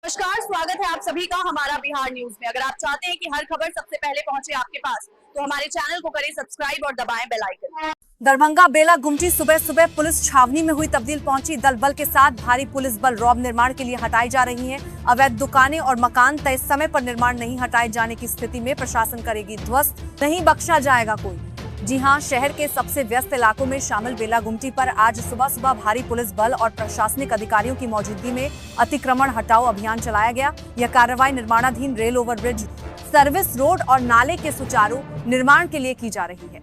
नमस्कार, स्वागत है आप सभी का हमारा बिहार न्यूज में। अगर आप चाहते हैं कि हर खबर सबसे पहले पहुंचे आपके पास, तो हमारे चैनल को करें सब्सक्राइब और दबाएं बेल आइकन। दरभंगा बेला गुमटी सुबह सुबह पुलिस छावनी में हुई तब्दील पहुंची। दल बल के साथ भारी पुलिस बल रॉब निर्माण के लिए हटाई जा रही है। अवैध दुकानें और मकान तय समय पर निर्माण नहीं हटाए जाने की स्थिति में प्रशासन करेगी ध्वस्त, नहीं बख्शा जाएगा कोई। जी हां, शहर के सबसे व्यस्त इलाकों में शामिल बेला गुमटी पर आज सुबह सुबह भारी पुलिस बल और प्रशासनिक अधिकारियों की मौजूदगी में अतिक्रमण हटाओ अभियान चलाया गया। यह कार्रवाई निर्माणाधीन रेल ओवरब्रिज, सर्विस रोड और नाले के सुचारू निर्माण के लिए की जा रही है।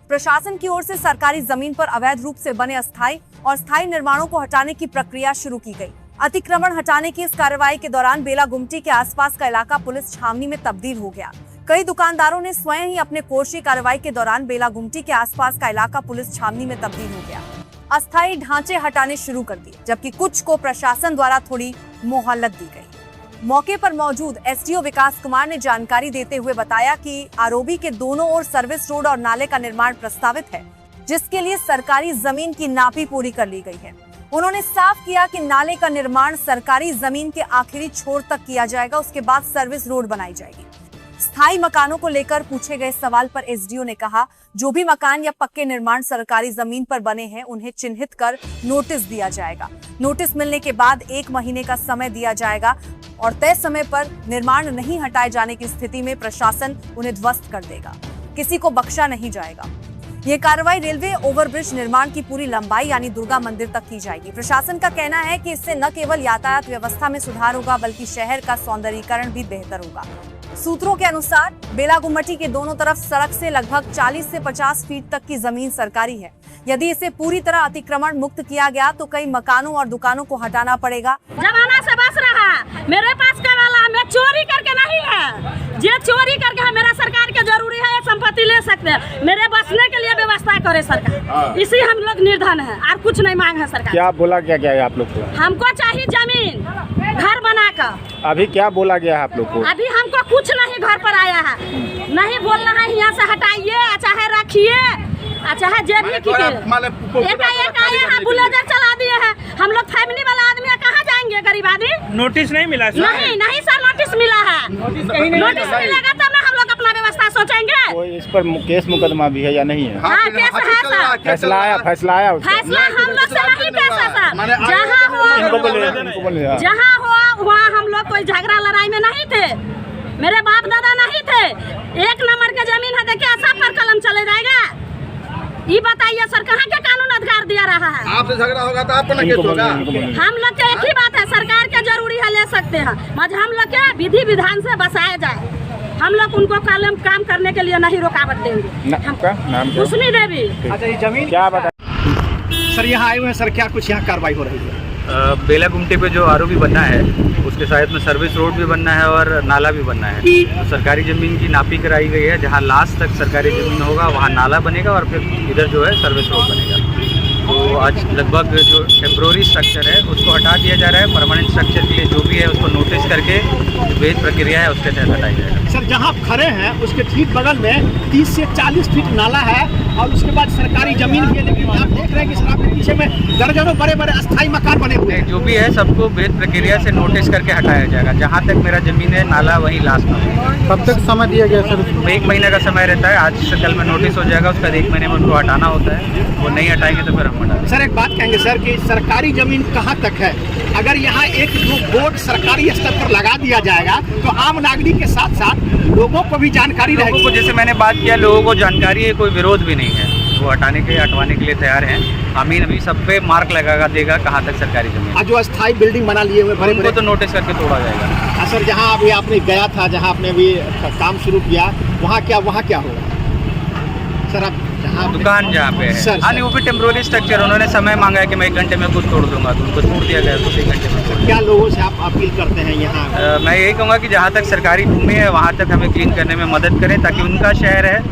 प्रशासन की ओर से सरकारी जमीन पर अवैध रूप से बने अस्थायी और स्थायी निर्माणों को हटाने की प्रक्रिया शुरू की गई। अतिक्रमण हटाने की इस कार्रवाई के दौरान बेला गुमटी के आसपास का इलाका पुलिस छावनी में तब्दील हो गया। कई दुकानदारों ने स्वयं ही अपने कोर्शी कार्रवाई के दौरान बेला गुमटी के आसपास का इलाका पुलिस छावनी में तब्दील हो गया। अस्थायी ढांचे हटाने शुरू कर दिए, जबकि कुछ को प्रशासन द्वारा थोड़ी मोहलत दी गई। मौके पर मौजूद एसडीओ विकास कुमार ने जानकारी देते हुए बताया कि आरओबी के दोनों ओर सर्विस रोड और नाले का निर्माण प्रस्तावित है, जिसके लिए सरकारी जमीन की नापी पूरी कर ली गई है। उन्होंने साफ किया कि नाले का निर्माण सरकारी जमीन के आखिरी छोर तक किया जाएगा, उसके बाद सर्विस रोड बनाई जाएगी। स्थायी मकानों को लेकर पूछे गए सवाल पर एसडीओ ने कहा, जो भी मकान या पक्के निर्माण सरकारी जमीन पर बने हैं, उन्हें चिन्हित कर नोटिस दिया जाएगा। नोटिस मिलने के बाद 1 महीने का समय दिया जाएगा और तय समय पर निर्माण नहीं हटाए जाने की स्थिति में प्रशासन उन्हें ध्वस्त कर देगा। किसी को बख्शा नहीं जाएगा। ये कार्रवाई रेलवे ओवरब्रिज निर्माण की पूरी लंबाई यानी दुर्गा मंदिर तक की जाएगी। प्रशासन का कहना है कि इससे न केवल यातायात व्यवस्था में सुधार होगा, बल्कि शहर का सौंदर्यीकरण भी बेहतर होगा। सूत्रों के अनुसार बेला गुमटी के दोनों तरफ सड़क से लगभग 40 से 50 फीट तक की जमीन सरकारी है। यदि इसे पूरी तरह अतिक्रमण मुक्त किया गया तो कई मकानों और दुकानों को हटाना पड़ेगा। जमाना से बस रहा, मेरे पास का वाला मैं चोरी करके नहीं है, जे चोरी करके है मेरा सरकार के जरूरी है, ये संपत्ति ले सकते हैं, मेरे बसने के लिए व्यवस्था करे सरकार। इसी हम लोग निर्धन है और कुछ नहीं मांग है सरकार। क्या बोला क्या है आप लोग को? हमको चाहिए जमीन, घर बनाकर। अभी क्या बोला गया है आप लोग को? अभी हमको कुछ नहीं घर पर आया है, नहीं बोलना है यहाँ से हटाइए, चाहे रखिए, चाहे जे भी एकाएक आए हैं, बुलडोजर चला दिए हैं। हम लोग फैमिली वाला आदमी कहाँ जाएंगे, गरीब आदमी? नोटिस नहीं मिला सर? नहीं सर, नोटिस मिला है। नोटिस मिलेगा तब ना हम लोग अपना व्यवस्था सोचेंगे। कोई इस पर केस मुकदमा भी है या नहीं है? हाँ, केस है सर। फैसला आया फैसला हम लोग से नहीं केस है सर। जहाँ हुआ वहाँ हम लोग कोई झगड़ा लड़ाई में नहीं थे, मेरे बाप दादा नहीं थे। 1 नंबर का जमीन है, देखिए सब पर कलम चले जाएगा। ये बताइए सर, कहाँ के कानून अधिकार दिया रहा है? आपसे झगड़ा होगा तो आप पर केस होगा। हम लोग के एक ही बात है, सरकार के जरूरी है, ले सकते हैं, मगर हम लोग के विधि विधान से बसाया जाए। हम लोग उनको काम करने के लिए नहीं रुकावट देंगे। कुसमी देवी। अच्छा, ये जमीन क्या बता सर यहाँ आए हुए हैं सर, क्या कुछ यहाँ कार्रवाई हो रही है? बेला गुमटी पे जो आरओबी बनना है, उसके साइड में सर्विस रोड भी बनना है और नाला भी बनना है। तो सरकारी ज़मीन की नापी कराई गई है, जहाँ लास्ट तक सरकारी ज़मीन होगा वहाँ नाला बनेगा और फिर इधर जो है सर्विस रोड बनेगा। तो आज लगभग जो टेम्प्रोरी स्ट्रक्चर है उसको हटा दिया जा रहा है। परमानेंट स्ट्रक्चर के लिए जो भी है उसको नोटिस करके वेद प्रक्रिया है उसके तहत हटाया जाएगा। सर, जहाँ आप खड़े हैं उसके ठीक बगल में 30 से 40 फीट नाला है और उसके बाद सरकारी जमीन भी है, लेकिन आप देख रहे हैं कि सर आपके पीछे में दर्जनों बड़े बड़े अस्थायी मकान बने हुए हैं। जो भी है सबको वेद प्रक्रिया से नोटिस करके हटाया जाएगा। जहाँ तक मेरा जमीन है नाला वहीं लास्ट में। कब तक समय दिया गया सर? 1 महीने का समय रहता है। आज से कल में नोटिस हो जाएगा, उसका 1 महीने में उनको हटाना होता है। वो नहीं हटाएंगे तो फिर हम हटाएंगे। सर, एक बात कहेंगे सर कि सरकारी जमीन कहाँ तक है? अगर यहाँ एक दो बोर्ड सरकारी स्तर पर लगा दिया जाएगा तो आम नागरिक के साथ साथ लोगों को भी जानकारी रहेगी। लोगों को, जैसे मैंने बात किया, लोगों को जानकारी है, कोई विरोध भी नहीं है, वो हटाने के लिए तैयार हैं। अमीन अभी सब पे मार्क लगा देगा कहाँ तक सरकारी जमीन। जो अस्थायी बिल्डिंग बना लिए हुए बड़े उनको तो नोटिस करके तोड़ा जाएगा। सर, जहाँ अभी आपने गया था, जहाँ आपने अभी काम शुरू किया, वहाँ क्या होगा सर? आप जहाँ दुकान जहाँ पे है, हाँ नहीं, वो भी टेम्प्रोरी स्ट्रक्चर। उन्होंने समय मांगा है कि मैं 1 घंटे में कुछ तोड़ दूंगा, तो उनको छोड़ दिया गया तो 1 घंटे में। क्या लोगों से आप अपील करते हैं यहाँ? मैं यही कहूँगा कि जहाँ तक सरकारी भूमि है वहाँ तक हमें क्लीन करने में मदद करें, ताकि उनका शहर है,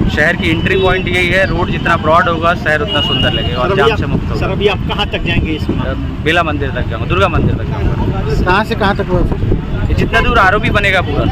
शहर की एंट्री पॉइंट यही है। रोड जितना ब्रॉड होगा शहर उतना सुंदर लगेगा और जाम से मुक्त होगा। सर, अभी आप कहाँ तक जाएंगे इसमें? बेला मंदिर तक जाऊँगा, दुर्गा मंदिर तक जाऊँगा। कहाँ से कहाँ तक? जितना दूर आरओबी बनेगा पूरा।